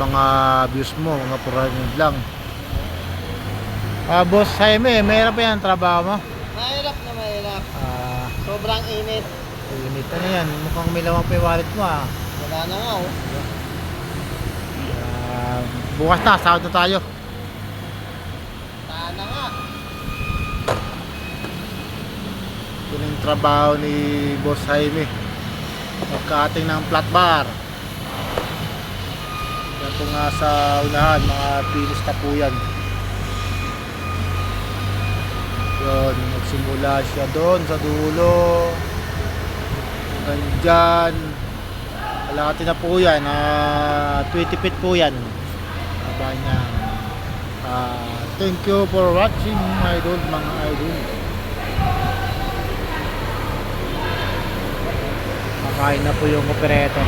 mga views mo, mga 400 lang. Boss Jaime, mahirap yan ang trabaho mo? Mahirap na mahirap. Ah, Sobrang init. Init na yan, mukhang may lamang pa yung wallet mo ah. Wala na nga oh. Bukas na, sahod na tayo. Sana nga. Yun yung trabaho ni Boss Jaime, magka-ating ng flat bar. Ito nga sa unahan, mga pilis na po yan. Yun, nagsimula siya doon sa dulo hanggang dyan. Kalahati na po yan, 20 feet po yan. Aba niya. Thank you for watching idol, mga idol. Makain na po yung operator.